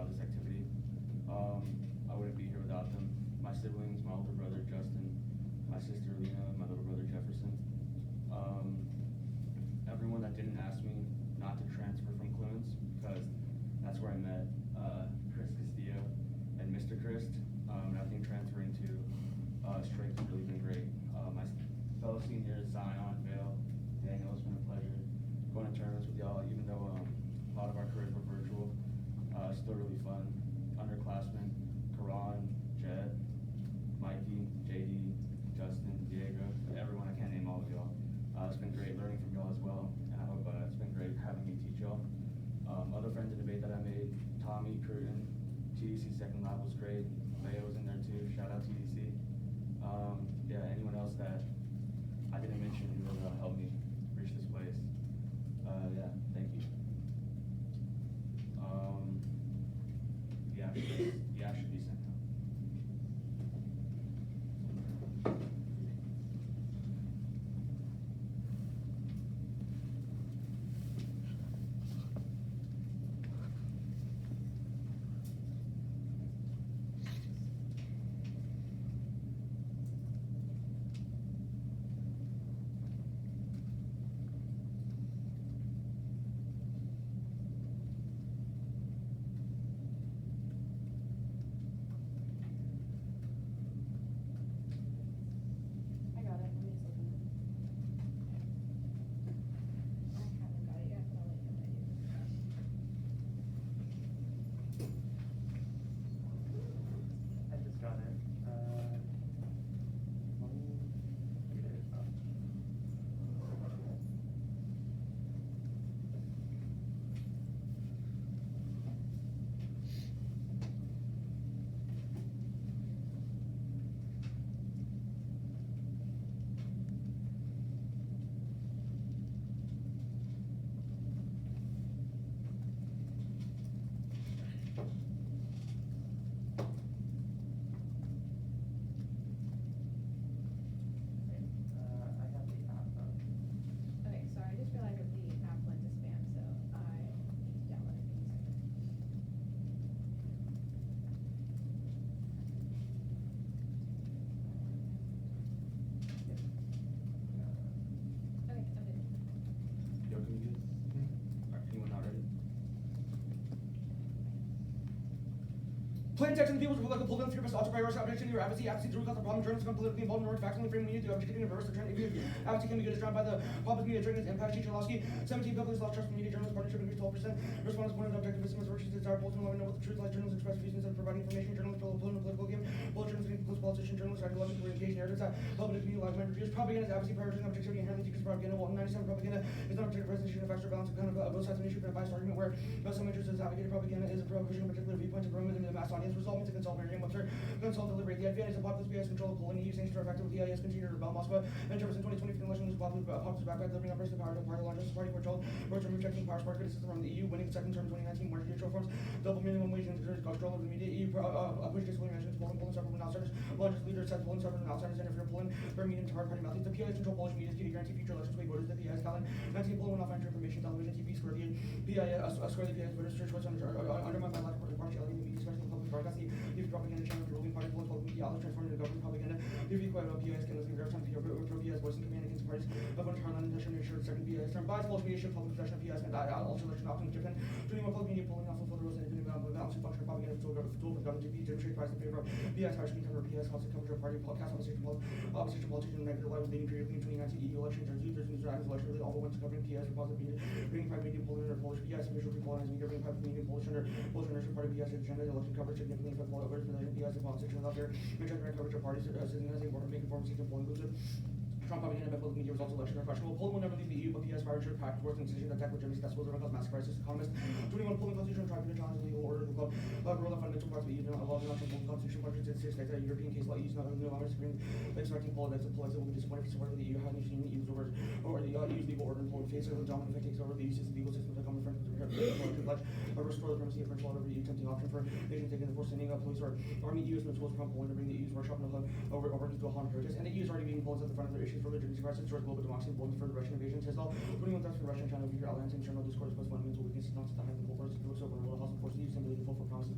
without this activity. I wouldn't be here without them. My siblings, my older brother Justin, my sister Lena, my little brother Jefferson. Everyone that didn't ask me not to transfer from Clemens, because that's where I met Chris Castillo and Mr. Christ. And I think transferring to Strake has really been great. My fellow seniors, Zion, Vale, Daniel, it's been a pleasure going to tournaments with y'all, even though a lot of our careers were virtual. It's still really fun. Underclassmen, Karan, Jed, Mikey, JD, Justin, Diego, everyone, I can't name all of y'all. It's been great learning from y'all as well, and I hope it's been great having me teach y'all. Other friends in debate that I made, Tommy, Cruton, TDC second lap was great. Leo was in there too, shout out TDC. Yeah, anyone else that I didn't mention who will help me reach this place. Yeah, thank you. Yeah, should be sent out. Plain text and people like a pull down through best priority objection to your advocacy to recall the problem journalists become politically involved in order to factually frame media to objectivity and reverse the trend. Advocacy can be good as drawn by the public media during its impact. Chichalowski, 17 publicly lost trust from media journalists, partnership increased 12%. Respondents pointed objectivism as virtues desire both to let know what the truth lies. Journalists express views instead of providing information. Journalists fill a political game. Both journalists include politicians. Journalists are looking for engaged narratives that help in the community live-minded reviews. Propaganda is advocacy prioritizing objectivity inherently decreases propaganda. While 97 propaganda is not objective presentation of facts or balance of kind of both sides of an issue and a biased argument where some interest is advocated propaganda is a prohibition of particular viewpoints and promoting the mass audience, resulting to consult Merriam-Webster, consult deliberate. The advantage of populist BIS control of polling, EU sanctions are effective with the IS continue to rebel Moscow. And Jefferson 2020 for the election was populist backed by delivering up the power to the party law justice party for told votes from rejecting power spark criticism from the EU, winning second term 2019 more judicial reforms, double minimum wage and control of the media. EU push disciplinary measures, polling server from outsiders. Largest leader said polling server from outsiders interfere polling for medium to hard party mouthings. The PIS control Polish media to guarantee future elections sway voters. The PIS Garland 19 polling will not find information television TV square the PIS square the PIS voters church choice undermined by lack of partiality in the media, especially public broadcast. The propaganda channel of the ruling party political media outlets transformed into government propaganda. The equate of PIS can listen to time pro PIS voice and command against parties of Harlan intention to ensure the second PIS term buys Polish media should public possession of PIS and also election option in Japan. 21 public media polling also for the rules and independent balance function of propaganda tool for government to be demonstrated price in favor of PIS higher screen time or PIS constant coverage of party cast opposition politician and negative life leading period between 2019 EU election and Jesuit news items election really all the ones covering PIS for positive media bringing private media polling under Polish PIS visual repolarized media bringing private media Polish under Polish ownership party PIS agenda election coverage significantly for voters related PIS and politicians without their major coverage of parties sitting as a board making form seats and polling inclusive. Trump propaganda by public media results election are questionable. Polling will never leave the EU, but PS fire should pack worth incision attack with Germany's cause mass crisis. Economist 21 polling constitution trying to challenge the legal order of the club. Guerrilla fundamental parts of the EU involved in election constitution budgets in six states that European case law EU not no longer screen expecting politics and politics will be disappointed for support of the EU. How do you see the EU's over the EU's legal order and polling face of the dominant effect takes over the EU system, legal system that come in front of the pledge a restore the primacy of French law over the EU, tempting option for nation taking the force sending police or army EU has tools from polling to bring the EU's workshop and over to a Holland protest. And the EU is already being pulled at the front of their issues for religion crisis towards global democracy and boldness for the Russian invasion. Says all 21 threats from Russian China, weaker alliance, internal discourse, plus fundamental weaknesses, not to the high level forces, to look so vulnerable, hostile forces, use simply the full for promises,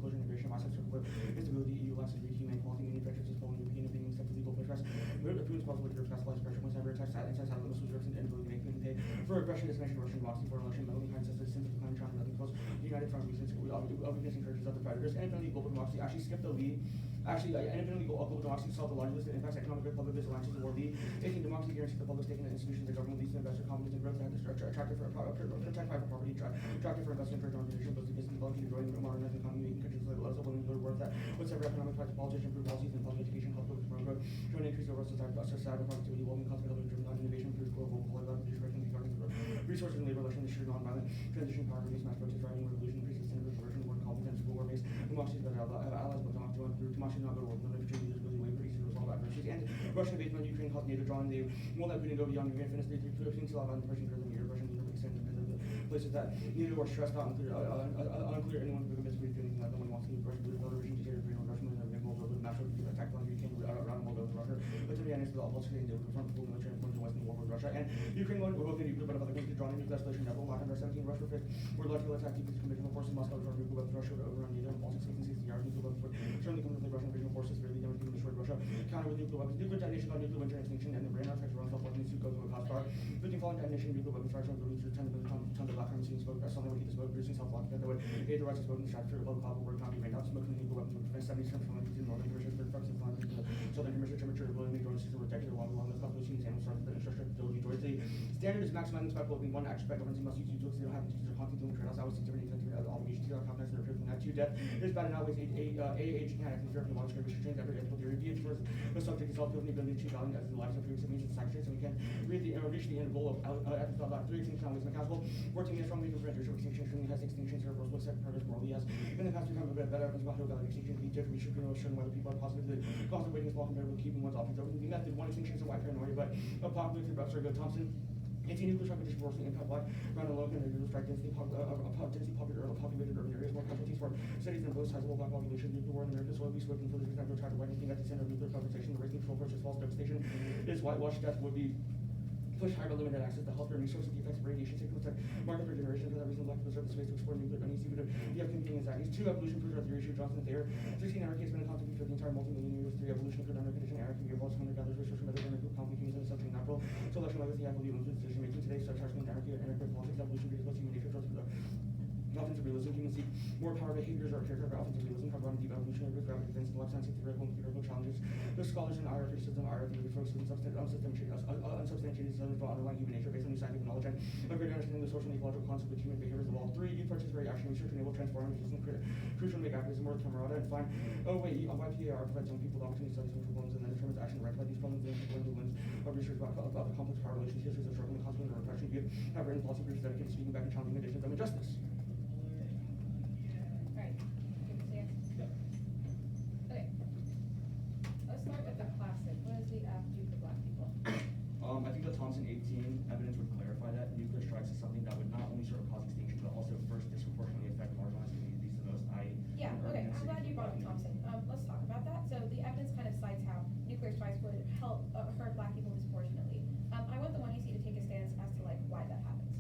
responsible for specialized pressure when cyber attacks, silence, Muslims works and inability to make them pay for aggression, disconnection, Russian democracy, foreign election, meddling, kind of symptoms of climate change, nothing close. The United Front weakness encourages other predators. Independently, global democracy actually skipped the lead. Independently, global democracy solved the largest impacts economic growth, public goods, alliances, and world lead. 18 democracy guarantees the public stake in the institutions, the government leads to investor confidence and growth, and attractive for protect private property, attractive for investment, encourage organization, business, developing and growing, modernizing economy, making countries like less of women who work that whatever economic practice, politics, improve policies and public education, help growth, growth, trying to increase overall societal productivity, well-being, cultivating, driven on innovation, improve global quality, reduce correction, resources and labor election, ensure non-violent transition, power, reduce mass protests, driving revolution, increase sustainable conversion, work competence, school war based, democracy is better allies, but democracy is not good world, no future leaders really way for easy to resolve adversities, and Russian invasion on Ukraine caused NATO drawing, they won't let Putin go beyond Ukraine, finish the European still have on the Persian Gulf, and Russian leader extended the places that NATO are stressed out, unclear anyone who commits to anything that no one wants to do, Russian leader, Belarusian dictator, Russian leader, Moldova, natural attack on Ukraine around Moldova, Russia, but to be honest, all Baltic states, they would front full military influence in Western war with Russia, and Ukraine would both in nuclear, but other countries drawn in nuclear escalation, never lock under 17 Russia fifth, were largely attacked because conventional forces Moscow drawn nuclear weapons Russia over on NATO, Baltic states in 60 yards, nuclear weapons were certainly completely Russian regional forces severely damaged and destroyed Russia, counter with nuclear weapons, nuclear detonation on nuclear winter extinction, and the brain effects around self-weapons to go to a cost car, 15 following detonation, nuclear weapons fire from release to 10 million tons of black carbon smoke, something would heat the smoke, producing self-locked that would aid the rise of smoke in the stratosphere above the cloud where it can't be rained out, smoke from the nuclear weapons would prevent 70% from the northern hemisphere, 35% from the southern hemisphere temperature, willing to join the system with decades along the population and start the infrastructure ability joins the standard is maximizing spectacle being one aspect governance must use utilities they don't have to use their content doing trade-offs. I would see different obligations to companies that are driven that to death. It is bad and outweighs age and I think very much restraints every ethical theory be towards the subject is all feeling the ability to achieve value as in the lives of previous means and sanctions, so we can reach the end goal of ethical about 3 extinction always mechanical working in strongly to prevent extinction extinction has extinction zero looks like predators morally has in the past become a bit better evidence about how valid extinction be different. We should know certain whether people are positive cost of waiting is small compared with keeping one's options open. The method one extinction is a wide paranoia, but a popular through Professor Thompson. It's a nuclear strike condition forcing impact wide around a low and nuclear strike density populated urban areas, more casualties for cities and both sizable black population. Nuclear war in America, so we swift and further extent to try to write anything at the center of nuclear confrontation. The race control versus false devastation is whitewashed death would be push higher but limited access to healthcare resources, the effects of radiation, sickness, market for generation, for that reason, black preserve the space to explore nuclear uneasy, but you have competing anxieties. 2, evolution proves the issue, Johnson and Thayer. 16, anarchy has been a concept for the entire multi-million years. 3, evolution occurred under condition, anarchy, we evolved hunter gathers, research from other group, conflict, humans, and subject natural. Selection legacy, equity, influence, decision making. Today, such as anarchy, anarchic politics, evolution, because what's human nature, offensive realism, human seek more power behaviors are character of offensive realism, cover on deep evolutionary risk, gravity events, left science, theoretical challenges. The scholars in IR criticism, IR theory focus on unsubstantiated studies about underlying human nature based on new scientific knowledge and a greater understanding of the social and ecological concepts of human behaviors evolved. 3, youth participatory action research to enable transformative system crucial to make activism more camarada. And find YPAR provides young people the opportunity to study social problems and then determines action to rectify these problems and people movements of research about the complex power relations, histories of struggle and consequence of repression. You have written policy briefs dedicated to speaking back and challenging conditions of injustice. I think the Thompson 18 evidence would clarify that nuclear strikes is something that would not only sort of cause extinction, but also first disproportionately affect marginalized communities the most. Yeah, okay, I'm glad you brought up Thompson. Let's talk about that. So the evidence kind of cites how nuclear strikes would help hurt black people disproportionately. I want the one you see to take a stance as to like why that happens.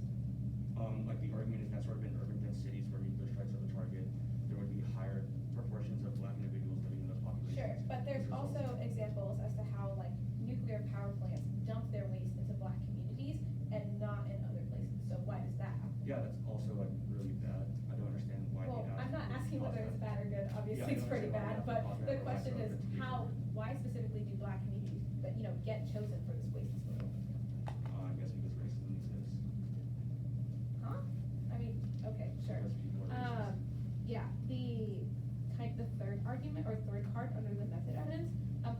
Like the argument is that sort of in urban dense cities where nuclear strikes are the target, there would be higher proportions of black individuals living in those populations. Sure, but there's also examples as to how like nuclear power plants dump their waste into black communities and not in other places. So why does that happen? Yeah, that's also like really bad. I don't understand why. Well, I'm not asking whether it's bad or good. Obviously, it's pretty bad. But the question is, why specifically do black communities, get chosen for this waste disposal? I guess because racism exists. Huh? I mean, okay, sure. Yeah, the third argument or third card under the method evidence.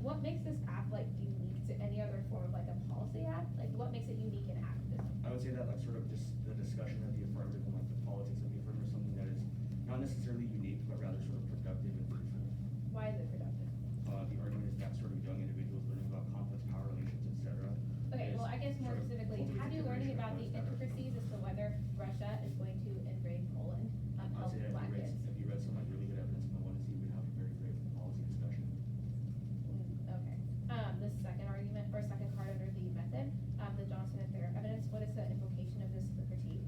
What makes this act like unique to any other form of like a policy act? Like, what makes it unique in activism? I would say that like sort of just the discussion of the affirmative and like the politics of the affirmative is something that is not necessarily unique, but rather sort of productive and fruitful. Why is it productive? The argument is that sort of young individuals learning about complex power relations, etc. Okay, well, I guess more specifically, have you learning about the intricacies as to whether Russia is going to invade Poland help black kids? If you read some like really good evidence in the one to see, we'd have a very great policy discussion. Okay. The second argument or second card under the method, the Johnson and Thayer evidence. What is the implication of this for critique?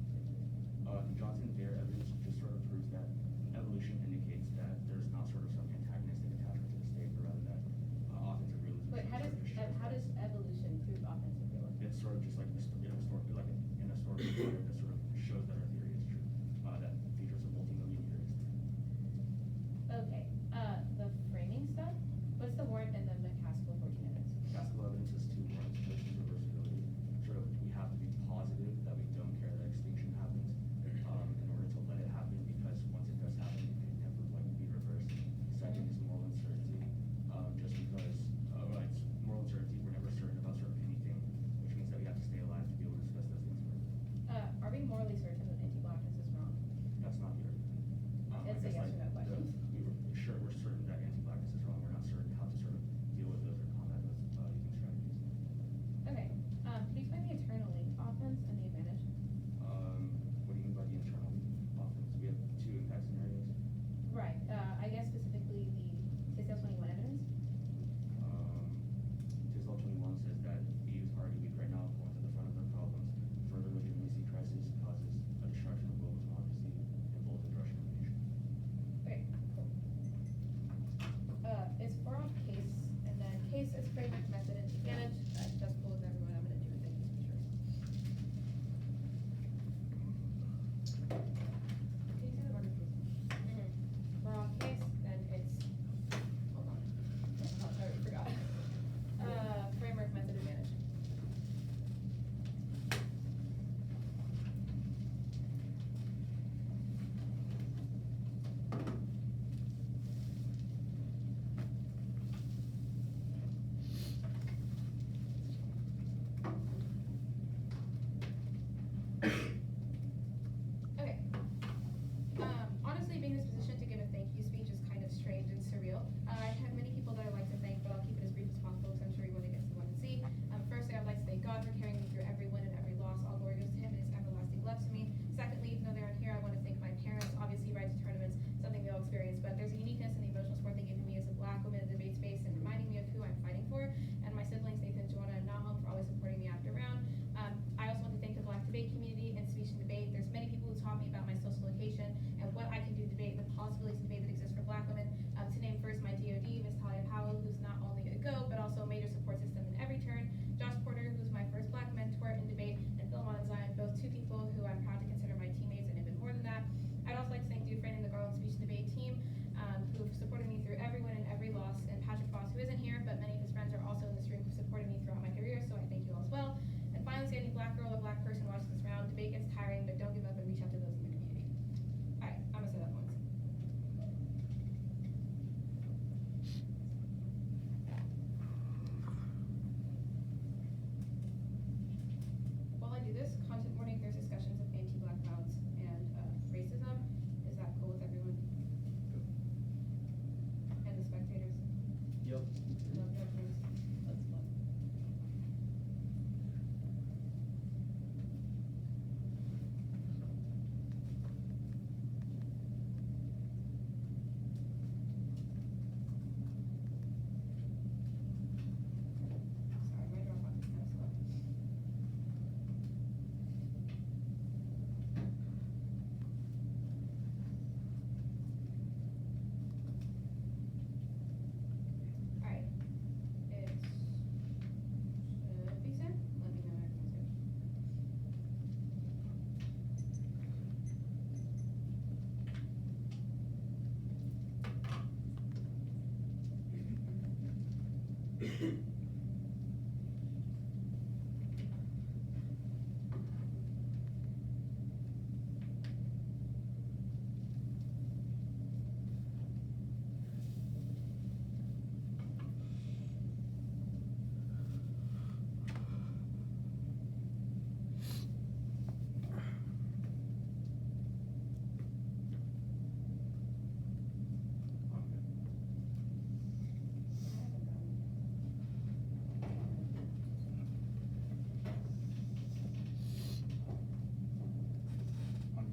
On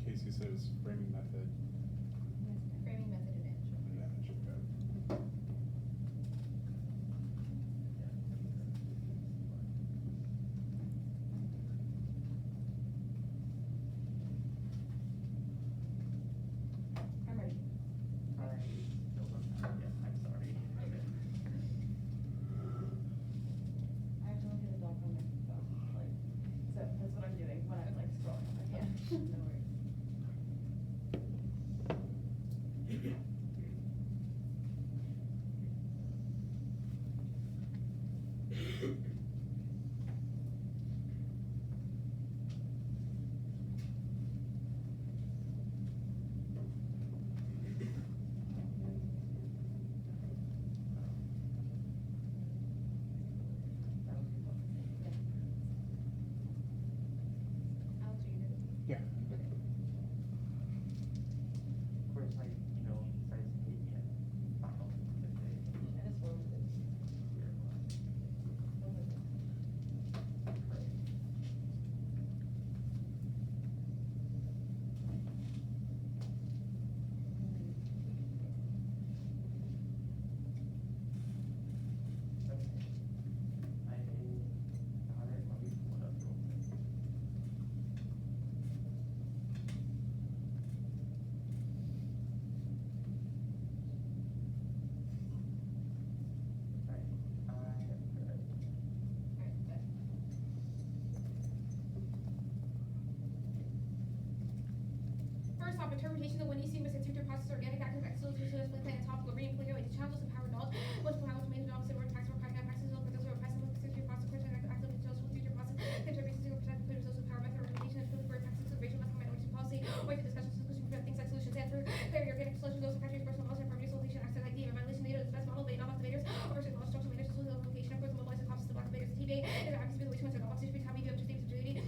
Casey says framing method. Framing method advantage. Advantage, okay. I'm ready. I'm sorry. I have to look at the doc on my phone, like, so that's what I'm doing when I'm like scrolling on my phone. No worries. Yeah. Of course, like, size 8 yet. Final. I just wrote it. First off, interpretation of when you see misconstrued process organic active excellence, which is playing a topical reading, player, like challenges and power knowledge, what's behind what's made of opposite word facts or pragmatic practices, or those who are present with misconstrued process, question active intellectual future process, contributions to protect players, those with power method organization, and field word facts, consideration, math, minority policy, or the discussions, solutions, prevent things like solutions, and for player, organic solutions, those who countries, personal policy, affirmative solution, access idea, violation, data, the best model, they not activators, or versus knowledge, structural managers, solution, location, of course, mobilize the cops to block activators, TVA, and the access relation, which are not between how we do objectivity,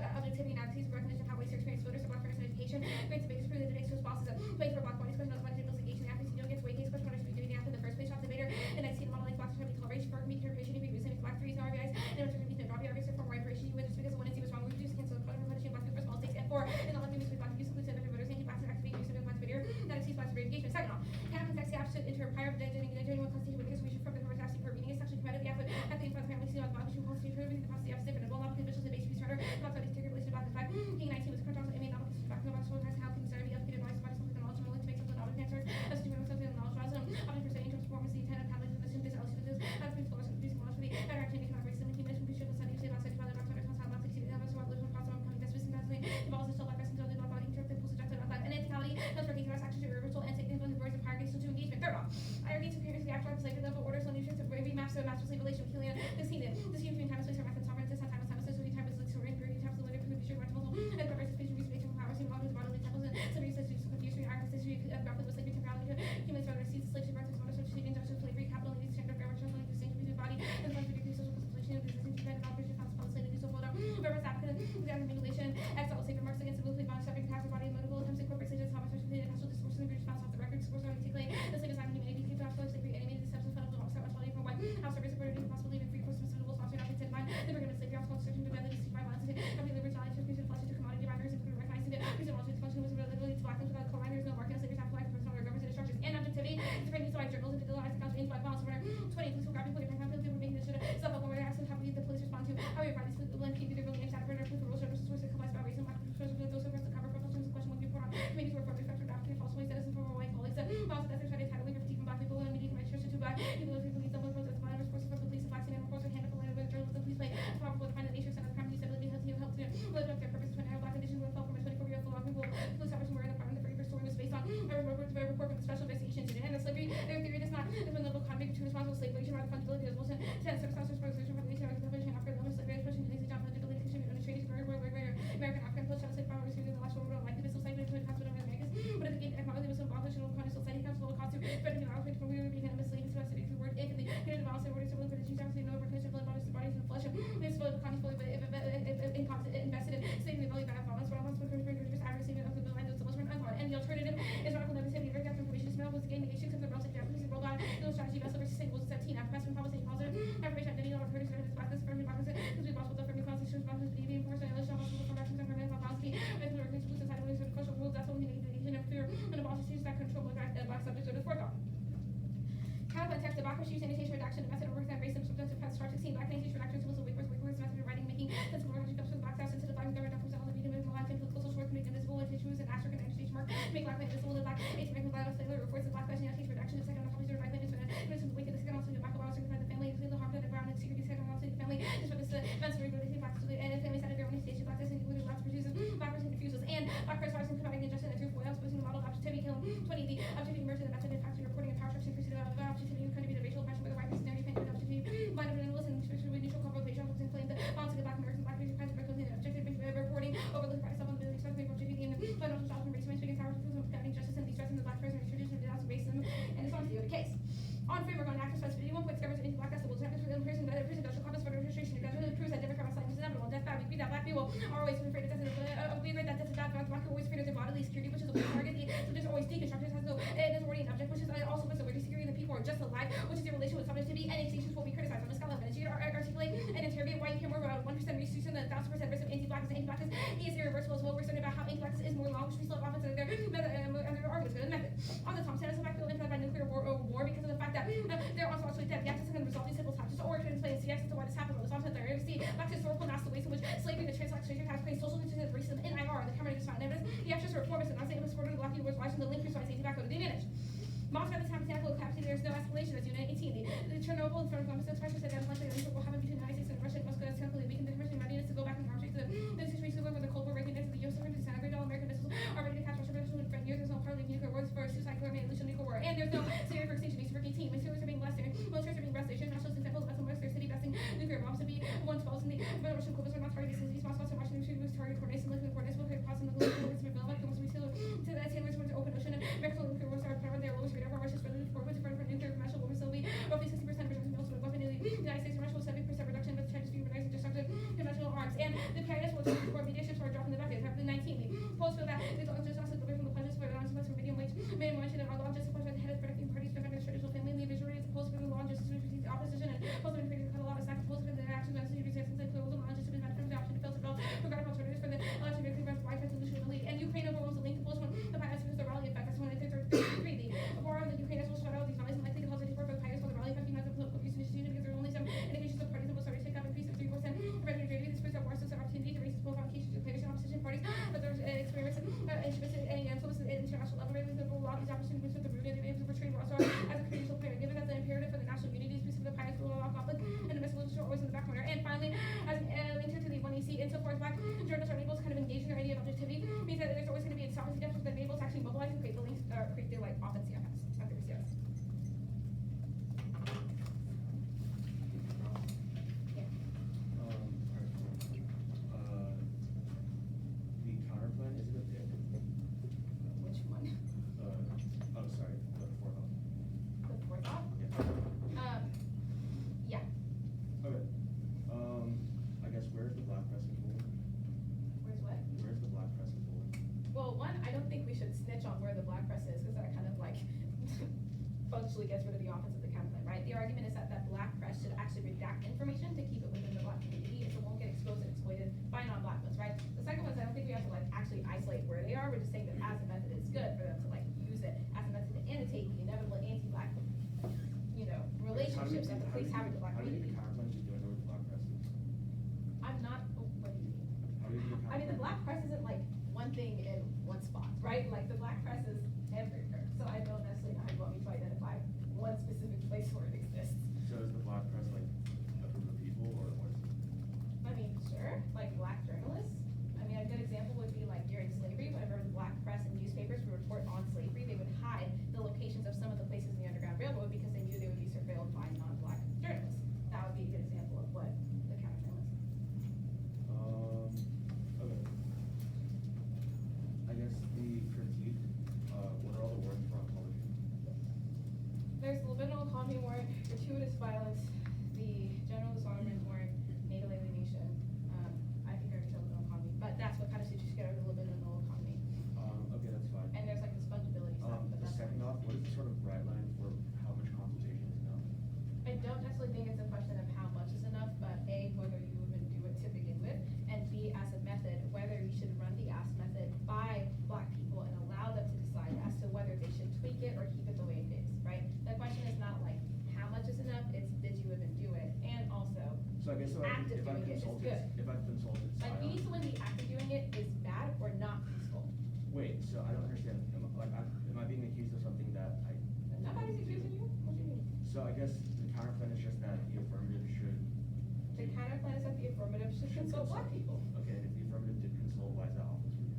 objectivity, and accuracy, recognition, how waste your experience, voters, block fairness, and education, great debates, for the debates, bosses, place for block bodies, question, body investigation, athletes, you don't get to wait case, question, what should be doing after the first place, shop debater, and I see the model like blocks, should be toleration, for meet interpretation, if you're using black threes, and RBIs, and if you're using RBI, or form operation, you win just because one and two is wrong, we reduce cancel, black repetition, black for small stakes, and four, and not like we black use inclusive, if voters, anti-blacks, and activate, use of black video, that exceeds blacks for engagement. Second off, canon context, the opposite into a prior genuine constitution with exclusion from the first absent per reading is actually competitive, yeah, but acting for the family, see on the constitution, constitution, the process, the opposite, and a well-known officials, the base, starter, not studies, take relation to black and five, King 19 was current, and made not back, no box, how can be updated, advice, body, something, knowledge, and willing to make something knowledge answers, as to remember something knowledge, rather than often presenting terms, performance, the intent, and talent, and assume this, else, this, as being scholars, and producing knowledge for the better activity, collaboration, and human, we should study, say, about study, about doctor, responsible, about succeeding, about so religion, process, becoming this, wisdom, involves the soul, like, rest, and the body, interrupt, impulse, subjective, life, and ethical, not for taking action to reversal, and taking influence, words, and power, to engagement. Third off, hierarchy, superiority, actual, like, level, orders, solutions, of wavy maps, master slave relation, killing, this heathen, this human between time, space, or method, sovereign, this time, time, so we time is like, so we're in, time, so later, prove, sure, multiple, and purpose, space, space, powers, and models, bodily temples, and somebody says, confusion, artists, history, graphic, slavery, temporality, humans, rather, seeds, slaves, brothers, mothers, social, industrial, slavery, capital, and standard, grammar, translating, distinction between body, and life, degree, social constitution, existing, dependent, operation, consequence, slavery, so photo, reverse, African, mutilation, exile, slavery, marks against the movement, bond, suffering, captive, body, immutable, attempts, and corporate slaves, homicide, national discourse, and response off the record, discourse, articulate, the slave is not humanity, people, absolute slavery, animated, deception, fundamental, offset, much from one, house, service, supported, impossible, even free, course, suitable, sponsor, not consent, mind, the burden of slavery, also, searching to gather, deceive, by violence, company, liberty, knowledge, transmission, flesh, into commodity, binders, and recognizing it, reason, also, function, was literally to black, without co-miners, no market, slavery, time, life, personal, government, and structures, and objectivity, it's bringing to life journals, and digital accounts, in black balance, 20, police, graphic, put your time, we're making this shit, self-help, where access, how the police respond to, how your bodies, blend, keep their real names, out of proof, rules, services, sources, compliance, by race, and black, those who the cover, professionals, question, one, report on, committees, work, for respect, African, false ways, citizens, from white colleagues, balance, that's their title, liberty, from black people, and media, restriction to black people, who believe someone was as violent, forces from police, and blacks, and reports, or hand up, and journalism, police play, powerful, find the nature, center, crime, stability, health, to live up their purpose, to have black conditions, will fall from a 24-year-old full people, police officers were in the department, the 31st story was based on, a report from the special investigation incident, and the slavery, their theory does not, is when local convict to responsible slave, about the fungibility of Wilson, 10, substances, position, population, definition, African, slavery, pushing, lazy job, fungibility, consumer, administrative, American, African, plus, child, power, receiving the last world, like the society, between the hospital of Americas, but at the gate, economically, was some constitutional society, council, costume, federal, outfit, from we were being misleading, so as to be the word, if the unit of also, word, civil, but the Jesuit, no recognition, blood, bodies, and flesh, this was the connie, fully, invested in, saving the value, bad violence, but almost, just accuracy of the line, those were unthought, and the alternative is radical negativity, very after information, smell, was again, negation, of the relative, Japanese, worldwide, no strategy, vessel, versus single, 17, affirmation, policy, positive, affirmation, identity, all recruiters, blackness, firmly, blackness, because we possible, the firmly, constitutions, blackness, being forced, annihilation, possible, combations, and permanent, Bukowsky, with the recruiters, society, cultural rules, that's only negation, and fear, and abolishing that control, black subjects, or the forethought. Catholic text, democracy, sanitation, redaction, method of work that racism, substantive path, start 16, black nation, redaction, tools of words, method of writing, making, sense of origin, comes from the black house, into the black government, from the medium, and life, and political social work, make invisible, and issues, and asterisk, and exchange mark, make black man invisible, and black, age, make black, slavery, reports of black question, teach redaction, second, copies of black man, innocent, wicked, the second, also, the black, about, the family, the harm, the brown, and security, second, also, the family, this was the events, the black, and the family, side of everyone, station, black, this, including black, produces, black person, diffuses, and black person, combating injustice, and through foil, exposing the model of objectivity, killing, 20, the objectivity, mercy, the method, and factor, reporting, and power structure, pursuit of objectivity, kind of be the racial oppression, by the white person, and objectivity, blind, and listen, with neutral confrontation, and claim the balancing of black Americans, black racial kinds of objective, reporting, overlooking practice of ability, expecting objectivity, and financial job, and race, speaking power, combating justice, and de-stressing the black person, tradition, and racism, and it's on to the case. On framework on active specificity, 1 point discovers into black decibels, happens for the person, that person, social compass for registration, it really proves that different life is inevitable, death bad, we agree that black people are always afraid of death, we agree that death is bad, black people are always afraid of their bodily security, which is a target, so there's always deconstruction, has no, it is already an object, which is also was the security, the people are just alive, which is your relation with subjectivity, and extinctions will be criticized on the scale of evidence. You can articulate and interrogate why you care more about 1% restriction than 1,000% risk of anti-blackness. Anti-blackness is irreversible as well. We're certain about how anti-blackness is more long, which we still have offense and their arguments for the method. On the top, Senate black people impacted by nuclear war because of the fact that they're also actually dead. The actors can resolve these simple topics, or can explain CX as to why this happened. On the top, there is the black historical mass, the ways in which slavery, the translation has placed social institutions, racism in IR, the camera just found evidence. The actors are reformists and not saying supporting black people, watching the link crucifies anti-black to the advantage. Mom's got the time to tackle capacity, there's no escalation, as Unit 18. The Chernobyl and Federal Government special said that unlikely will happen between the United States and Russia. Moscow has technically weakened the commercial readiness to go back and arms to the situation where the Cold War recognizes the U.S. to disintegrate all American missiles are ready to catch Russia missiles in front years. There's no part of nuclear wars for suicide, climate, illusion, nuclear war. And there's no theory for extinction. These working team. Materials are being blessed there. Militaries are being blessed. There's nationalist examples of vessel their city besting nuclear bombs to be 112 in the Russian Cubans are not targeted cities. Moscow and Washington was targeted coordination, nuclear coordination, will create possible nuclear wars to develop, comes to the tailors towards the open ocean. And American nuclear wars are powered their lowest radar for Russia's friendly for nuclear commercial war will be roughly 60% reduction in ultimate weapon. The United States and Russia will 70% reduction, but the Chinese will be destructive conventional arms. And the PIS will support media ships are dropping the bucket. Have the 19. The polls feel that it's all just also away from the pledges for the announcements for medium wage, minimum wage, and all law justice by the head of protecting parties, defending traditional family, the majority is opposed to the law and justice, which the opposition, and opposed to the cut a lot of slack, opposed to the actions of the resistance, and close the law and justice, and the option to fail to build regarding alternatives for the election of the Wi-Fi solution in the league. And Ukraine overwhelms the link to post one, the PIS because the rally effect. That's when they 33. The war on the Ukraine will shut out these rallies and likely to cause a report for the PIS for the rally effect, not the political abuse initiative, because there are only some indications of parties that will start to take up increase of 3%. The revenue rate this puts up more social opportunity to raise both applications to players and opposition parties, but there's experiments and influence at international level, raising the law these opportunities with the root and the portrayed also as a critical player, given that the imperative for the national unity is specific to the PIS will allow conflict and the message are always in the back corner. And finally, as linked to the one EC, insofar as black journalists are able to kind of engage in their idea of objectivity, means that there's always going to be a sovereignty deficit that enables to actually mobilize and create the links, create the like offense offense. Yes. The counterplan, is it a bit? Which one? Oh, sorry, the fourth. The fourth op? Yeah. Yeah. Okay. I guess where's the black pressing forward? Where's what? Where's the black pressing forward? Well, one, I don't think we should snitch on where the black press is, because that kind of like functionally gets rid of the offense of the counterplan, right? The argument is that black press should actually redact information to keep it within the black community, so it won't get exposed and exploited by non-black ones, right? The second one is I don't think we have to like actually isolate where they are. We're just saying that as a method, it's good for them to like use it as a method to annotate the inevitable anti-black, relationships that the police have with the black How do you community. think the counterplan should do it with black press? I'm not. Oh, what do you mean? How do you think the I mean, the counterplan- black press isn't like one thing in one spot, right? Like the black press is everywhere. So I don't necessarily know how you want me to identify one specific place where it exists. So is the black press like a group of people or what is it? I mean, sure, like black journalists. I mean, a good example would be like during slavery, whenever the black press and newspapers would report on slavery, they would hide the locations of some of the places in the Underground Railroad because they knew they would be surveilled by non-black guess the critique, what are all the words for ontology? There's libidinal economy warrant, gratuitous violence, the general disarmament warrant, natal alienation. I think I already said libidinal economy, but that's what kind of stitches together the libidinal economy. Okay, that's fine. And there's like this fungibility stuff, but The that's. second off, what is the sort of bright line for how much consultation is enough? I don't necessarily think it's a question of how much is enough, but A, whether you even do it to begin with, and B, as a method, whether you should run the ask method by Black people and allow them to decide as to whether they should tweak it or keep it the way it is, right? The question is not like how much is enough, it's did you even do it? And also, So I guess act of if I've doing it is consulted, good. if I've consulted Like, you need to win the act of doing it is bad or not peaceful. Wait, so I don't understand, am I being accused of something that I? Nobody's accusing you, what do you mean? So I guess the counterplan is just that the affirmative should. The counterplan is that the affirmative should consult Black people. Okay, and if the affirmative did consult, why is that offense for you?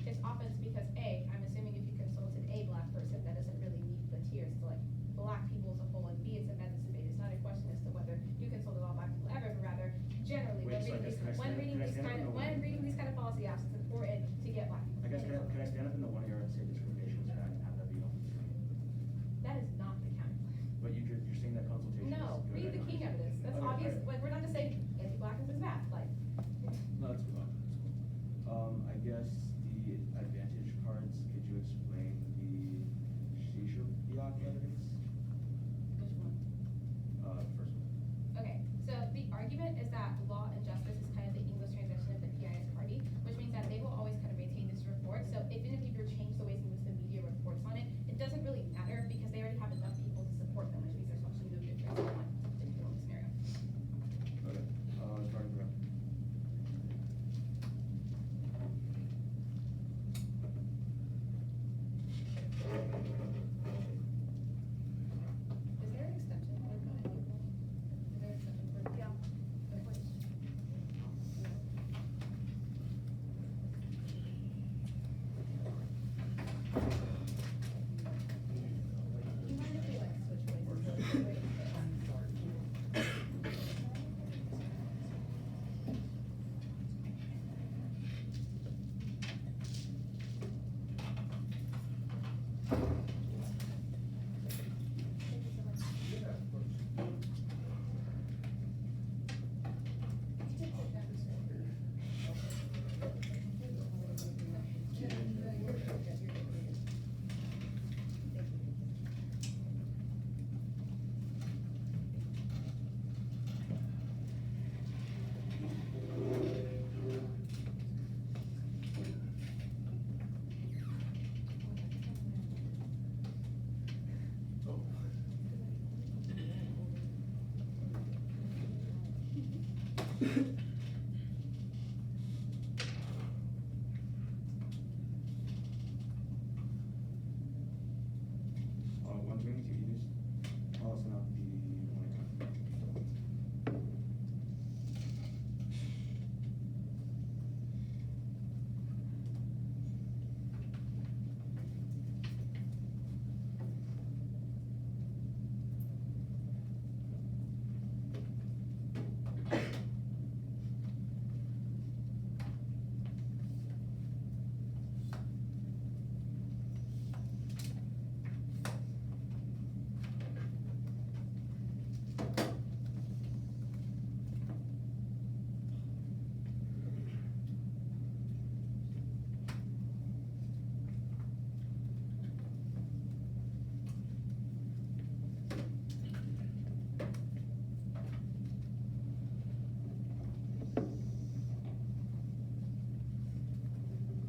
It's offense because A, I'm assuming if you consulted a Black person, that doesn't really meet the tiers to like Black people as a whole, and B, it's a methods debate. It's not a question as to whether you consulted all Black people ever, but rather generally Wait, so I guess can I stand up- can I stand up in the when one- reading these kind of policy apps, it's important to get Black people. I guess, in. can I stand up in the 1 yard and say discrimination is bad and have that be offense for me? That is not the counterplan. But you're saying that consultation is No, good, read I the don't King understand. evidence. That's Okay, obvious. alright. Like, we're not just saying anti-Blackness is bad. Like, No, that's cool, that's cool. I guess the advantage cards, could you explain the Shisha evidence? which one? First one. Okay, so the argument is that law and justice is kind of the English translation of the PIS party, which means that they will always kind of maintain this report. So even if you change the ways in which the media reports on it, it doesn't really matter because they already have enough people to support them, which means there's actually no difference in one particular scenario. Okay, card correct. Is there an extension? Is there an extension for? Yeah. You mind if we like switch places? One thing to use, also not the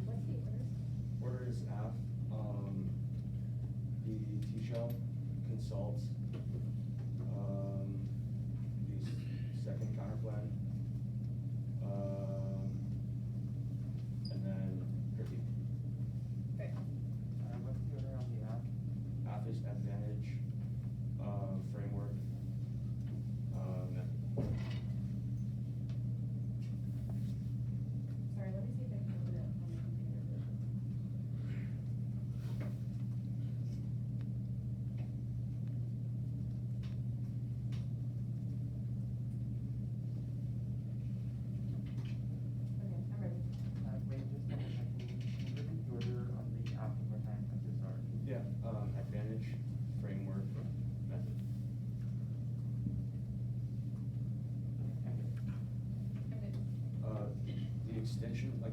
What's the orders? Order is F. The T-shell consults the second counterplan. And then critique. Great. What's the order on the app? F is advantage, framework, method. Sorry, let me see if I can open it on the computer.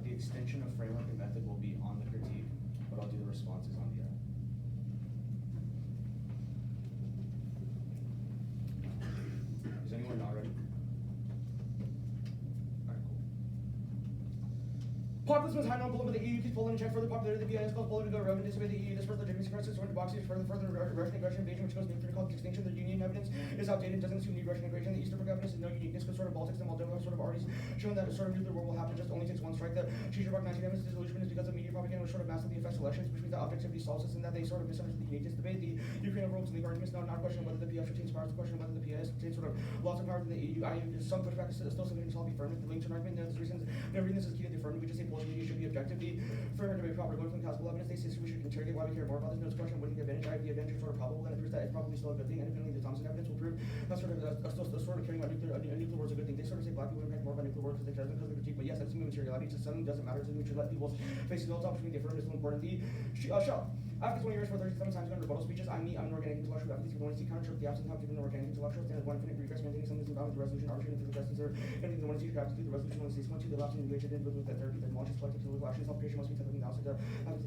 the extension of framework and method will be on the critique, but I'll do the responses on the Is anyone not ready? Alright, cool. Populism is high known below the EU keeps pulling in check further popularity of the PNS calls Poland to go around and disobey the EU. This first legitimacy crisis going to Bukowsky further Russian aggression invasion, which goes nuclear called extinction. The Union evidence is outdated, doesn't assume new Russian aggression. The Eastern Bloc evidence is no uniqueness, because sort of Baltics and Moldova have sort of already shown that a sort of nuclear war will happen, just only takes one strike. The Shishabak 19 evidence disillusionment is because of media propaganda which sort of massively affects elections, which means that objectivity solves this and that they sort of misunderstood the uniqueness debate. The Ukraine overrules and legal arguments, not a question of whether the PF retains powers, the question of whether the PNS retains sort of lots of power than the EU. Some pushback is still something to solve the affirmative. The links argument, there's reasons, no reading this is key to the affirmative, we just say Polish media should be objective. The framework to be proper, going from the classical evidence, they say we should interrogate why we care more about this. No question of winning the advantage. I have the advantage is sort of probable, and it proves that it's probably still a good thing. Independently, the Thompson evidence will prove that sort of caring about nuclear war is a good thing. They sort of say black people impact more about nuclear war because they care because of the critique, but yes, that's human materiality. So something doesn't matter. So we should let people's faces build up between the affirmative is still important. The shell. After 20 years for 37 times going rebuttal speeches, I'm an organic intellectual. After these people want to see counter the absence of an organic intellectual stand as one infinite regress, maintaining something inbound with the resolution, arbitrary and physical justice, or anything that want to see grabs to the resolution, want to see one, two, the lapse in the individual with that therapy, that launches collective political action, self-creation must be something else. The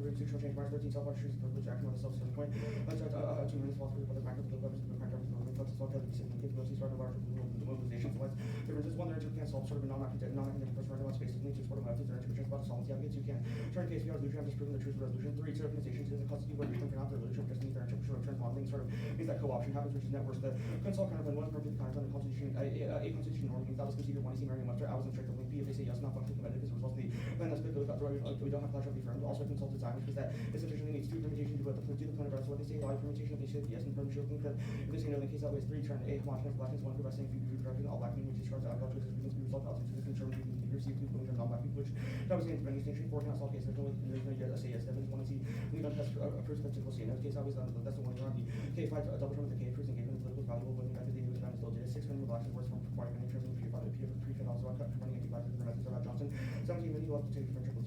institutional change, March 13, self-conscious, privilege, action, with a self-serving point. Two minutes, philosophy, but the practice of the weapons, the practice of the women, flex, self-care, the capabilities, sort of large, the mobilization. So what's there is one there to can't solve sort of a non-academic person, right? What's basically to support methods or interventions about solvency advocates who can turn case beyond resolution, have disproven the truth of resolution. 3, organizations is a constitute where we come out the resolution of destiny, their short term modeling sort of means that co-option happens, which is networks. The consult counterpoint one from the content of the constitution, a constitution norm means that was conceived when you see Merriam-Webster, I was in Strake of link B. If they say yes, not functionally competitive as a result of the plan that's been built up, we don't have pleasure of the firm. Also consult design, which is that it sufficiently needs 2 permutation to do the plan of what they say, live permutation, if they say yes, and permutation, if they say no, in the case that way is 3, turn A homogeneous blackness, 1 by saying food directing all black people, which is short of alcohol, which is be result of to concern with the receive people and non-black people, which that was the intervention station 4 cannot solve cases. There's no yet say yes, evidence want to see we don't test approach critical see. In this case, always that's the one around the K5 double term with the K proves engagement political valuable when the method they use found still did 6 when relaxed words from required in terms of pre-fit also running anti-black the methods about Johnson 17 when you love to take different triple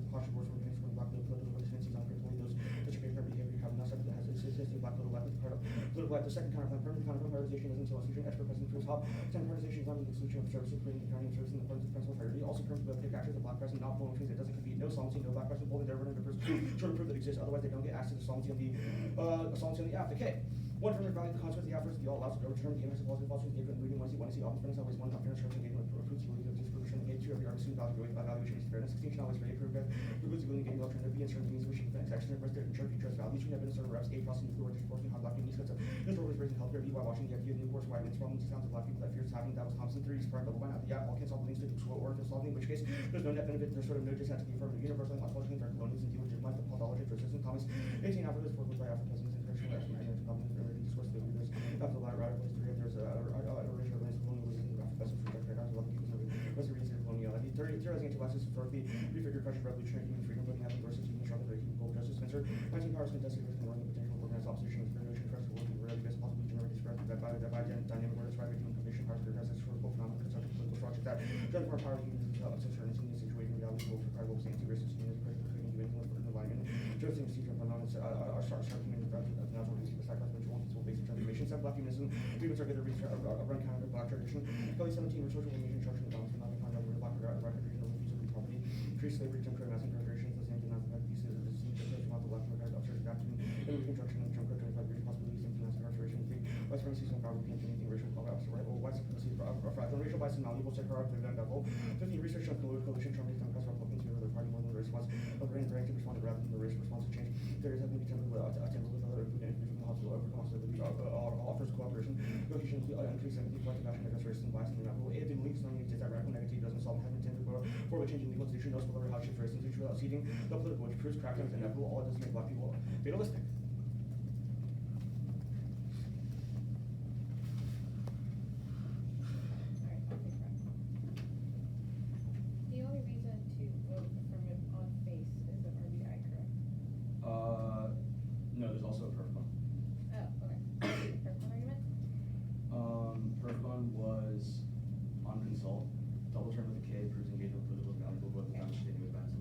posture words from things from black political dissidents on critically those distribution of behavior having not something that has existing black political life is part of political life. The second counterpoint permanent counterpolarization is until solution expert president proves how counterpolarization is not the solution of services creating the county of service in the principle of priority. Also terms of the actions of black person not bold, which means it doesn't compete. No solvency, no black person bold, and never numbers short of proof that exists. Otherwise, they don't get access to solvency on the app. Okay. One from their value, the consequence of the offers, the all allows to overturn the images of policy policies, engagement, reading, want to see office fairness, always one, not fairness, terms, engagement, approves the ability of disproportion, engage 2 every argument, value, evaluation is fairness, 16 always very approved, precludes the ability to gain alternative, B, and certain means, which is action, rest, and church, trust, value, between evidence, sort of reps, A, processing, nuclear, disproportion, how black people, of historical raising healthcare, B, why watching the idea of new course, why it's problems, sounds of black people that fears having, that was Thompson 3, spark, double bind, out the app, all can solve links to school or to solving, in which case, there's no net benefit, there's sort of no dissent to the affirmative, universal, ontology, and colonialism, and delegitimize the pathology for system, Thomas, 18 Africa is forward by African presidents, and correction, discourse, the leaders, after the latter radical history, there's a ratio of colonialism, Africa, for other people's restoration of coloniality. Theorizing into lessons historically prefigured pressure revolutionary human freedom, but having versus human struggle, very human goal, justice, Spencer, 19 powers contested with the potential organized opposition, experimentation, trust, world, reality, based possibly generic express, that by dynamic order, describing human condition, powers, organized historical phenomenon, constructive political structure, that judge more power, human uncertainty in the situation, reality, will require both safety, racist, human, creating human, in alignment, judging the future phenomenon, are starting to natural history, the sacrifice, which will basic transformation, some black humanism, treatments are good to reach a run counter black tradition, Kelly 17, social elimination, instruction, balance, and not the conduct of black record region of abuse of property, increased slavery, Jim Crow, mass incarcerations, the same thing as the pieces of the scene, just about the left of the upstairs adapting, and reconstruction of Jim Crow 25 years, possibility, same thing as incarceration, white supremacy, some power, can't do anything racial, right, or white supremacy, racial bias, and malleable, check our active and level, 15, research on coalition, terminating Democrats, Republicans, who are the party more than the race response, of brain brain to respond rather than the race response to change. There is having to be tempered with other individuals from the hospital overcome hostility, offers cooperation, location, increase empathy, collective action against racism, bias, and level. It believes knowing exists that radical negativity doesn't solve having intended for a change in legal institution, knows whether how shifts racism to without ceding the political, which proves crackdowns inevitable. All it does is make black people fatalistic. The only reason to vote affirmative on face is an RBI, correct? No, there's also a perf one. Oh, okay. First one argument? Perf one was on consult, double term with the K, proves engagement with political valuable, but the foundation stating advance.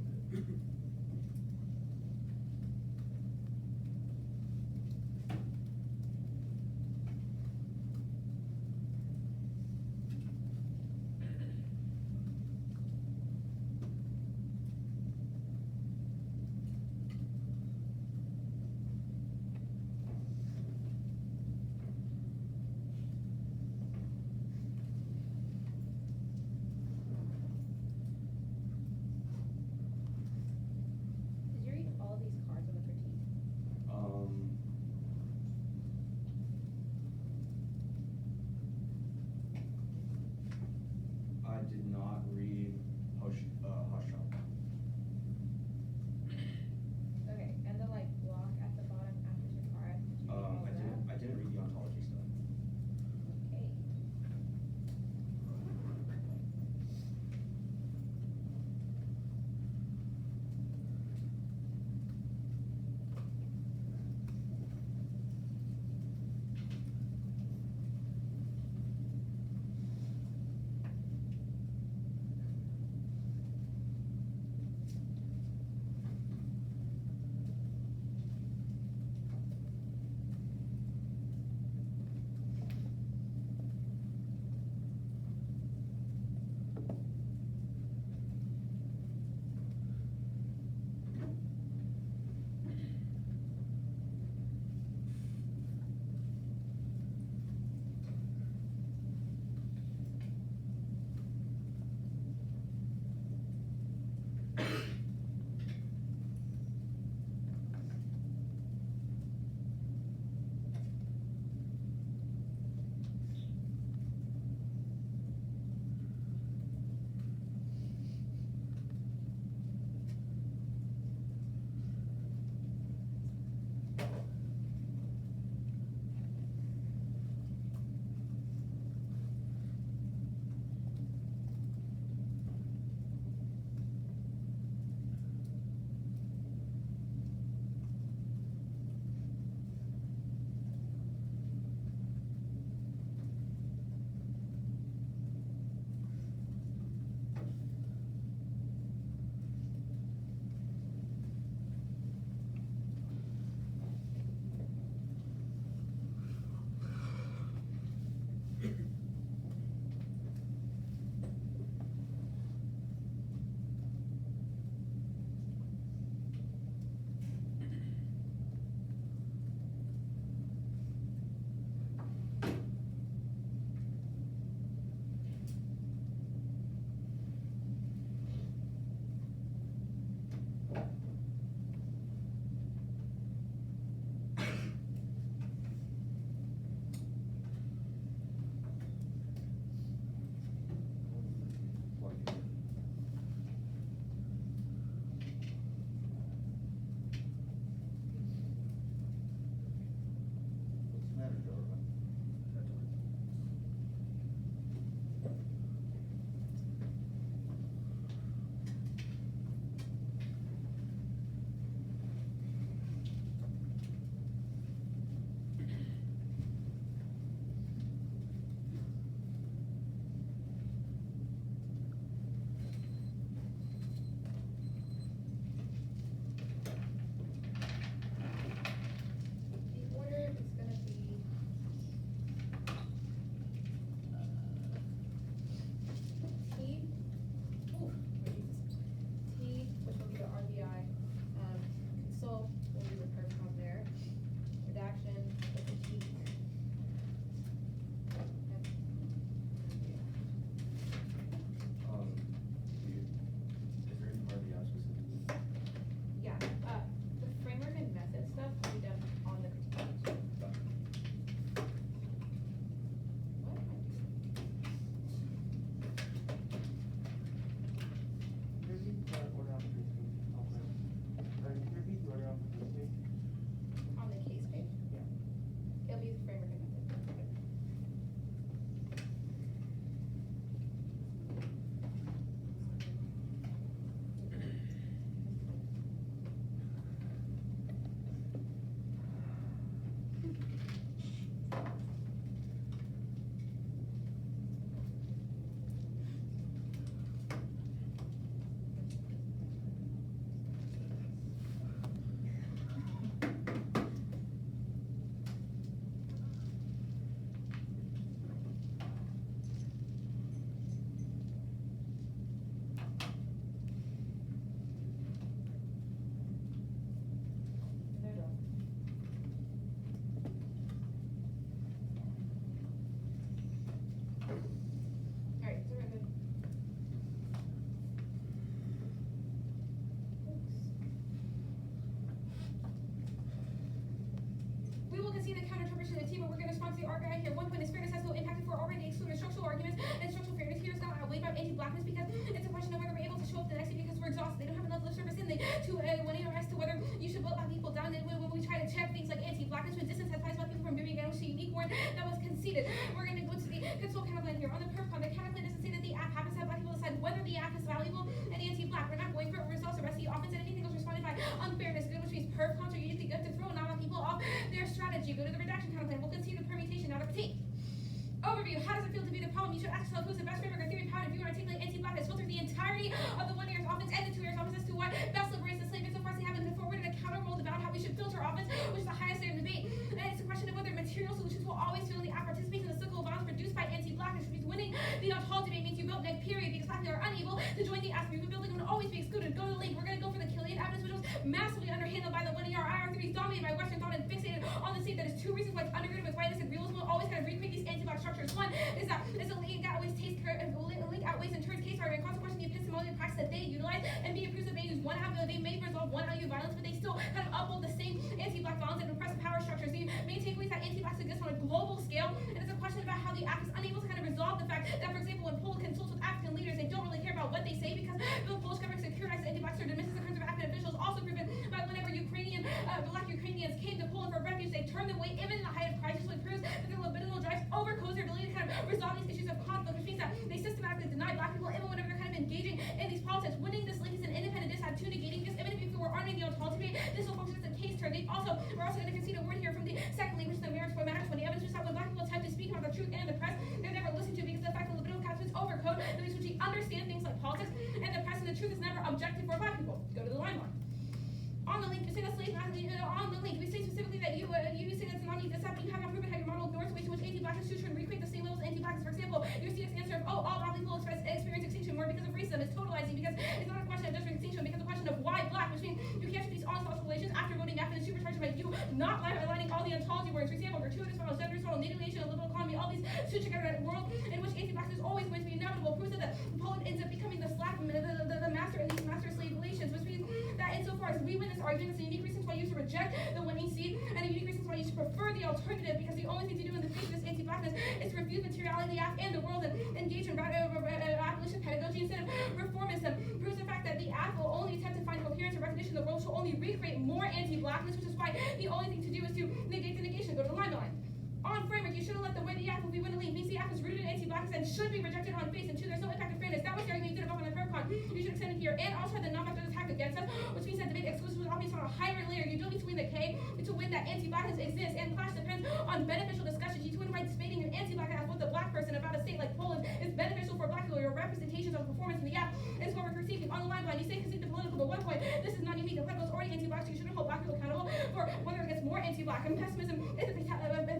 concede the counter-interpretation of the team, but we're going to respond to the argument here. One point is fairness has no impact if we're already excluding structural arguments, and structural fairness here is not outweighed by anti-blackness because it's a question of whether we're able to show up the next day because we're exhausted. They don't have enough lip service in the to winning as to whether you should vote black people down. And when we try to check things like anti-blackness, when distance has black people from moving against a unique word that was conceded. We're going to go to the control counterplan here. On the perf con, the counterplan doesn't say that the app happens to have black people decide whether the app is valuable and anti-black. We're not going for results or rest of the offense and anything goes responded by unfairness, which means perf cons are usually good to throw non-black people off their strategy. Go to the redaction counterplan. We'll continue the permutation, now the critique. Overview. How does it feel to be the problem? You should ask yourself who's the best framework or theory powered if you articulate anti-blackness. Filter the entirety of the 1 year's offense and the 2 years offense as to what best liberates the slave. Insofar as they haven't forwarded a counter rule about how we should filter offense, which is the highest layer of debate. And it's a question of whether material solutions will always feel in the app participation in the cycle of violence produced by anti-blackness, which means winning the ontology debate means you vote neg period because black people are unable to join the app. We've been building will always be excluded. Go to the link. We're going to go for the Killian evidence, which was massively underhandled by the 1 ER IR theories dominated by Western thought and fixated on the state. That is 2 reasons why it's undergirded with whiteness and realism will always kind of recreate these anti-black structures. One is that it's a link outweighs link outweighs and turns case argument. Consequently, the epistemology practice that they utilize and be proves that they use one avenue. They may resolve one avenue of violence, but they still kind of uphold the same anti-black violence and repressive power structures. The main takeaway is that anti-blacks exist on a global scale, and it's a question about how the act is unable to kind of resolve the fact that, for example, when Poland consults with African leaders, they don't really care about what they say because the Polish government securitizes anti-blacks or dismisses the crimes of African officials. Also proven by whenever black Ukrainians came to Poland for refuge, they turned them away even in the height of crisis, which proves that their libidinal drives overcodes their ability to kind of resolve these issues of conflict, which means that they systematically deny black people even whenever they're kind of engaging in these politics. Winning this link is an independent diss to negating this. Even if we were arming the ontology, this will function as a case turn. We're also going to concede a word here from the second link, which is the merits formatics, when the evidence is that when black people attempt to speak about the truth and the press, they're never listened to because the fact that libidinal captions overcode the ways which we understand things like politics and the press, and the truth is never objective for black people. Go to the line mark. On the link, you say that slave on the link, we say specifically that you say that's not this app, you have not proven how your model ignores the ways in which anti-blackness should and recreate the same levels of anti-blackness. For example, your student's answer of, all black people experience extinction more because of racism is totalizing because it's not a question of just extinction, because a question of why black, which means you can't these honest false relations after voting back and it's supercharged by you not aligning all the ontology words. For example, gratuitous model, genderist model, native nation, a liberal economy, all these should together in a world in which anti-blackness is always going to be inevitable. Proves that Poland ends up becoming the slave, the master in these master-slave relations, which means that insofar as we win this argument, it's a unique reason why you should reject the winning seat, and a unique reason why you should prefer the alternative, because the only thing to do in the face of this anti-blackness is to refuse materiality and the world and engage in abolition pedagogy instead of reformism. Proves the fact that the app will only attempt to find coherence and recognition. The world shall only recreate more anti-blackness, which is why the only thing to do is to negate the negation. Go to the line. On framework, you should have let the way the app will be winning lead. Means the app is rooted in anti-blackness and should be rejected on face. And 2, there's no impact of fairness. That was the argument you did above on the ProCon. You should extend it here. And also have the non-factor attack against us, which means that debate exclusive was obviously on a higher layer. You don't need to win the K to win that anti-blackness exists. And clash depends on beneficial discussions. You win by debating an anti-black app with a black person about a state like Poland is beneficial for black people. Your representations of performance in the app is what we're critiquing. On the line blind, you say concede the political, but 1 point, this is not unique. The political is already anti-black, so you shouldn't hold black people accountable for whether it gets more anti-black. And pessimism isn't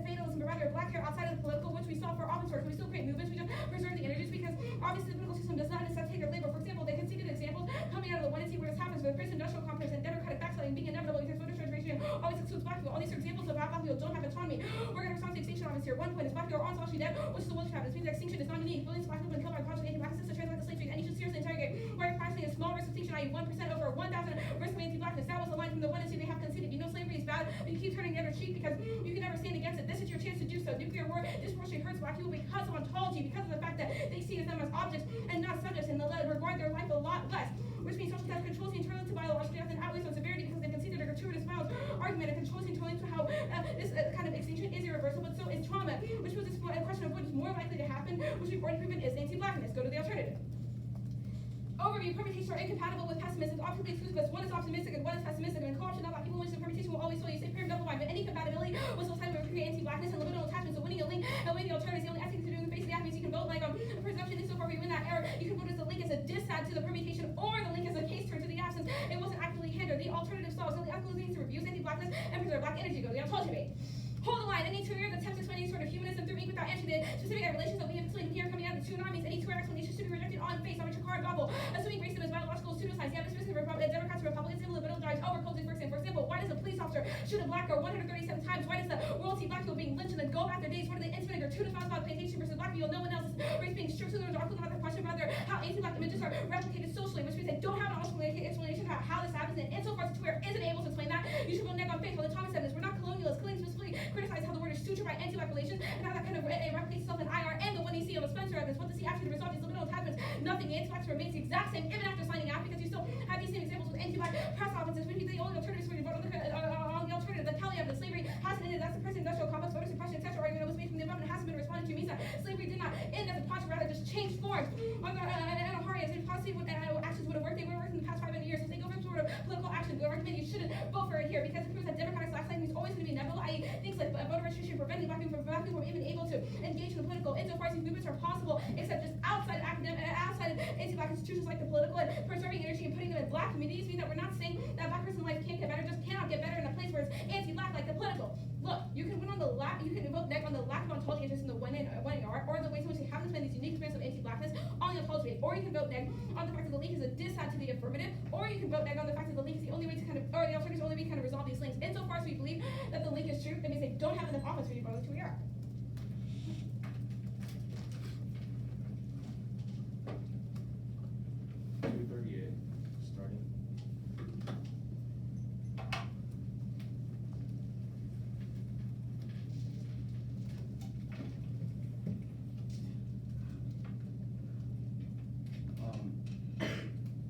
fatalism, but rather black hair outside of the political, which we saw for open source. We still create movements, we just preserve the energies because obviously the political system does not necessitate your labor. For example, they conceded examples coming out of the 1 and 2 where this happens with industrial complex and democratic backsliding being inevitable because voter registration always excludes black people. All these are examples of how black people don't have autonomy. We're going to respond to extinction office here. 1 point is black people are ontologically dead, which is the Wilson This means that extinction is not unique. Billions of black people have been killed by conscious anti-blackness to translate the slave trade, and you should seriously interrogate why you're practicing a small risk of extinction, i.e. 1% over 1,000 risk of anti-blackness. That was the line from the 1 and 2 they have conceded. You know slavery is bad, but you keep turning the other cheek because you can never stand against it. This is your chance to do so. Nuclear war disproportionately hurts black people because of ontology, because of the fact that they see them as objects and not subjects, and they regard their life a lot less. Which means social test controls the internal to biological death and outweighs on severity because they conceded a gratuitous violence argument and controls the internal to how this kind of extinction is irreversible, but so is trauma, which was a question of what is more likely to happen, which we've already proven is anti-blackness. Go to the alternative. Overview, permutations are incompatible with pessimism. Optically exclusive as one is optimistic and one is pessimistic. And co-option not black people, which the permutation will always fail. You say pair double wide, but any compatibility will still tend to create anti-blackness and libidinal attachment. So winning a link and winning the alternative is the only ethic to do in the face of the app means you can vote like a presumption. Insofar we win that error, you can vote as the link as a dissad to the permutation or the link as a case turn to the absence. It wasn't actively hindered. The alternative solves so the ethical needs to review anti-blackness and preserve black energy. Go to the ontology debate. Hold the line. Any 2 years attempts to explain any sort of humanism through ink without answering the specific relations that we have explained here coming out of the 2 armies. Any 2 explanation should be rejected on face. On which card bubble. Assuming racism is biological pseudoscience. The evidence Democrats and Republicans civil liberal drives overcodes for example, why does a police officer shoot a black girl 137 times? Why does the world see black people being lynched and then go back their days? What are the infinite gratuitous violence about plantation versus black people? No one else is race being strict. So there's article about the question about how anti-black images are replicated socially, which means they don't have an explanation about how this happens. And insofar as Twitter isn't able to explain that, you should go neck on face. While the Thomas evidence, we're not colonialists. Killing specifically criticize relations, and how that kind of replicates itself in IR and the one you see on the Spencer evidence. What does he actually result? These liminal attachments, nothing. The anti-vax remains the exact same even after signing out, because you still have these same examples with anti-vax press offices, which means the only alternatives for you vote on the alternative. The Kelly evidence, slavery hasn't ended. That's the prison industrial complex, voter suppression, etc. Argument was made from the above and hasn't been responded to. Means that slavery did not end as a posture, rather just changed forms. And O'Hara, if policy actions would have worked, they would have worked in the past 500 years. If they go for some sort of political action, the argument you shouldn't vote for it here, because it proves that democratic slash is always going to be inevitable, i.e. things like voter registration preventing black people from even able to engage in the political, insofar as these movements are possible, except just outside of anti-black institutions like the political, and preserving energy and putting them in black communities mean that we're not saying that black person's life can't get better, just cannot get better in a place where it's anti-black like the political. Look, you can win on the lack, you can vote neg on the lack of ontology interest in the one in art, or the ways in which we haven't spent these unique experience of anti-blackness on the ontology, or you can vote neg on the fact that the link is a dissat to the affirmative, or you can vote neg on the fact that the link is the only way to kind of, or the alternative is the only way to kind of resolve these links. Insofar as we believe that the link is true, that means they don't have enough office for you to vote to we are. 238, starting.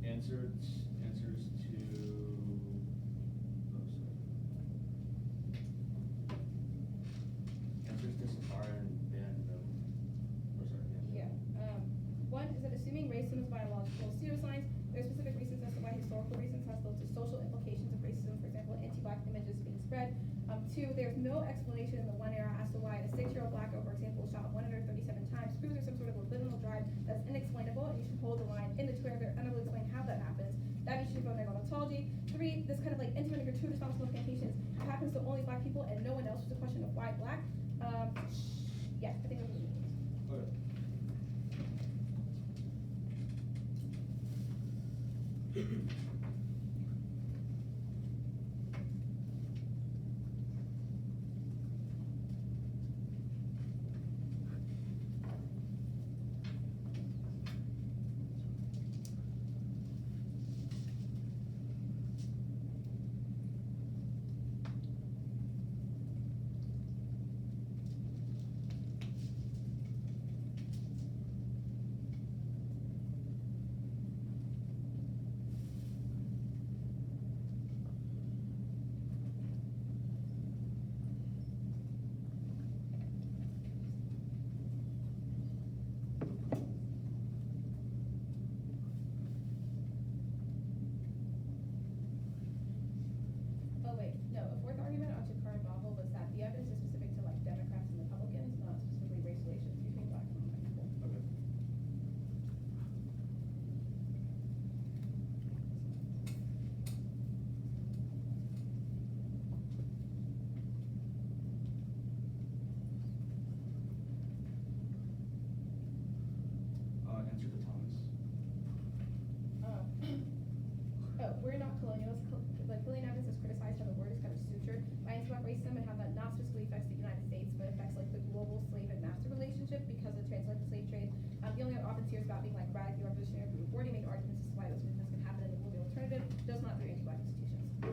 Answers to, answers to Safari and Ben, Yeah. One is that assuming racism is biological pseudoscience, there are specific reasons as to why historical reasons has led to social implications of racism, for example, anti-black images being spread. Two, there's no explanation in the one era as to why a 6-year-old black girl, for example, shot 137 times, proves there's some sort of liminal drive that's inexplainable, and you should hold the line in the two era they're unable to explain how that happens. That means you should vote neg on ontology. Three, this kind of like intimate and gratuitous functional implantations happens to only black people and no one else. It's a question of why black. Yeah, I think those are the reasons. Okay. Oh wait, no, a fourth argument on Chakar and Babel was that the evidence is specific to like Democrats and Republicans, not specifically race relations between black and white people. Okay. Answer to Thomas. We're not colonialists. Like colonial evidence is criticized how the word is kind of sutured by anti-black racism and how that not specifically affects the United States, but affects like the global slave and master relationship because it translates the slave trade. The only often hears about being like radically revolutionary, but we've already made arguments as to why those movements can happen in the world. The alternative does not through anti-black institutions. Okay.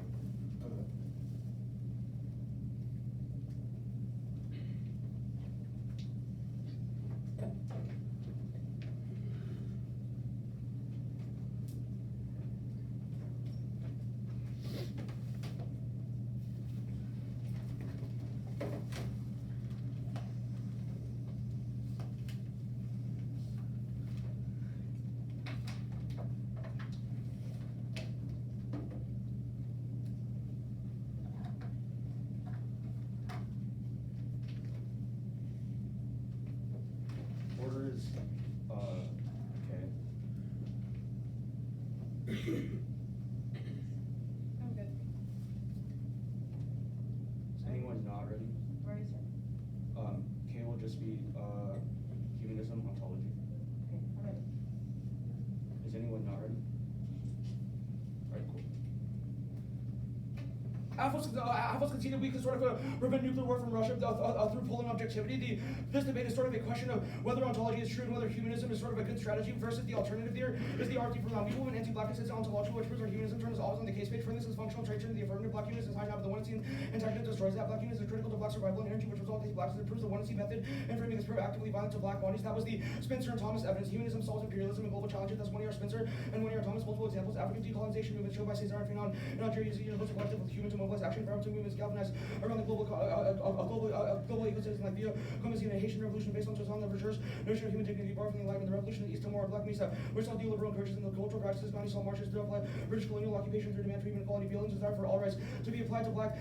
Order is, okay. I'm good. Is anyone not ready? Already started. K will just be, humanism, ontology. Okay, I'm ready. Is anyone not ready? Alright, cool. Apple's conceded we could sort of prevent nuclear war from Russia through polling objectivity. This debate is sort of a question of whether ontology is true and whether humanism is sort of a good strategy versus the alternative there is the argument from people and anti-blackness is ontology, which proves our humanism term is always on the case page. For instance, functional traits in the affirmative black humanist is high enough the one seen and technically destroys that. Black units is critical to black survival and energy, which results in black. It proves the one-C method and framing is proactively violent to black bodies. That was the Spencer and Thomas evidence. Humanism solves imperialism and global challenges. That's 1 year Spencer and 1 year Thomas. Multiple examples. African decolonization movement shown by Cesar and Fanon in Algeria using universal collective with human to mobilize action for movements galvanized around the global ecosystem like via Communist and Haitian revolution based on Toussaint Louverture's notion of human dignity borrowed from the Enlightenment, the revolution in East Timor, Black Mesa, which saw neoliberal encourages in the cultural practices, Gandhi saw marches throughout British colonial occupation through demand for human equality, feelings desire for all rights to be applied to black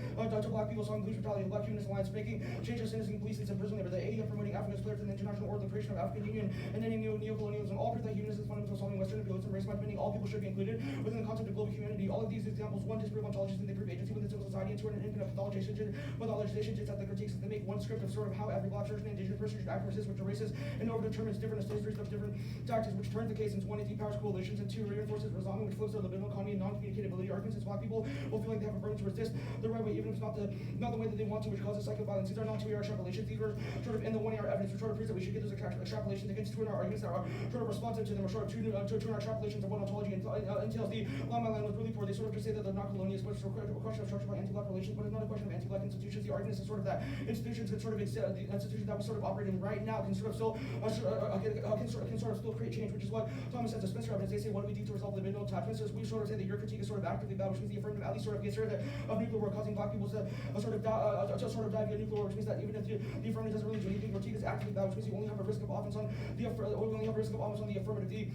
people, saw police brutality, the Black Humanist Alliance making change of sentencing police and prison labor, the AEF promoting Africa's players in the international order, the creation of African Union, and ending neo-colonialism, all prove that humanism is fundamental to solving Western imperialism, race by meaning all people should be included within the concept of global humanity. All of these examples, one, disprove ontologies and they prove agency within civil society, and two, an infinite pathologization to set the critiques that they make one script of sort of how every black church and indigenous person should act versus which races and overdetermines different histories of different tactics, which turns the case into one, anti-powers coalitions, and two, reinforces resounding, which flips their libidinal economy and non-communicability arguments, since black people will feel like they have a burden to resist the right way, even if it's not the way that they want to, which causes cycle violence. These are not 2 AR extrapolations. These are sort of in the 1 AR evidence, which sort of proves that we should get those extrapolations against 2 AR arguments that are sort of responsive to them, or sort of 2 AR extrapolations of what ontology entails. The line by line was really poor. They sort of just say that they're not colonial, but it's a question of structure by anti-black relations, but it's not a question of anti-black institutions. The argument is sort of that institutions can sort of the institutions that we sort of operating right now can sort of still can sort of still create change, which is what Thomas says. The Spencer evidence, they say, what do we do to resolve the middle attachments? So we sort of say that your critique is sort of actively bad, which means the affirmative at least sort of gets rid of nuclear war, causing black people to sort of die via nuclear war, which means that even if the affirmative doesn't really do anything, critique is actively bad, which means you only have a risk of offense on the affirmative. The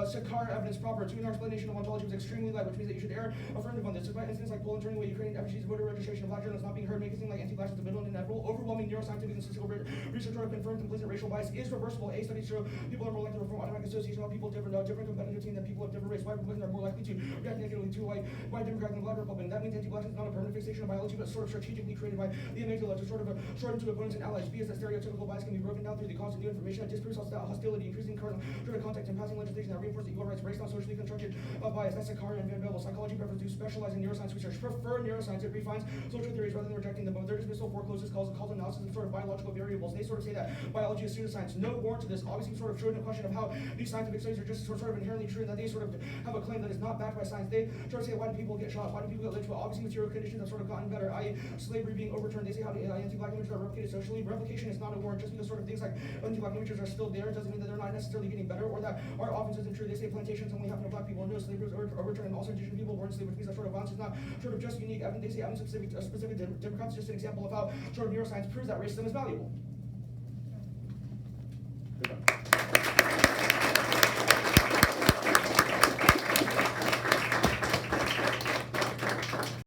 Sakar evidence proper. 2 AR explanation of ontology was extremely light, which means that you should err affirmative on this. Despite incidents like Poland turning away Ukrainian refugees, voter registration of black journalists not being heard, making it seem like anti-blacks is the middle and inevitable. Overwhelming neuroscientific and statistical research sort of confirmed implicit racial bias is reversible. A studies show people are more likely to reform automatic association of people different competitive team than people of different race. White women are more likely to react negatively to white Democrat than black Republican. That means anti-black is not a permanent fixation of biology, but sort of strategically created by the amygdala to sort of shorten to opponents and allies. B is that stereotypical bias can be broken down through the constant new information that disproves hostility, increasing current contact and passing legislation that reinforces equal rights based on socially constructed bias. That's Sakar and Van Bevel. Psychology preference to specialize in neuroscience research. Prefer neuroscience. It refines social theories rather than rejecting them. But their dismissal forecloses called analysis of sort of biological variables. They sort of say that biology is pseudoscience. No warrant to this. Obviously, sort of showed a question of how these scientific studies are just sort of inherently true, and that they sort of have a claim that is not backed by science. They sort of say, why do people get shot? Why do people get lynched? Well, obviously, material conditions have sort of gotten better, i.e., slavery being overturned. They say how anti-black images are replicated socially. Replication is not a warrant. Just because sort of things like anti-black images are still there doesn't mean that they're not necessarily getting better, or that our offense isn't true. They say plantations only happen to black people, and no slavery was overturned, and also indigenous people were enslaved, which means that sort of violence is not sort of just unique. They say evidence of specific Democrats is just an example of how sort of neuroscience proves that racism is valuable. Good one.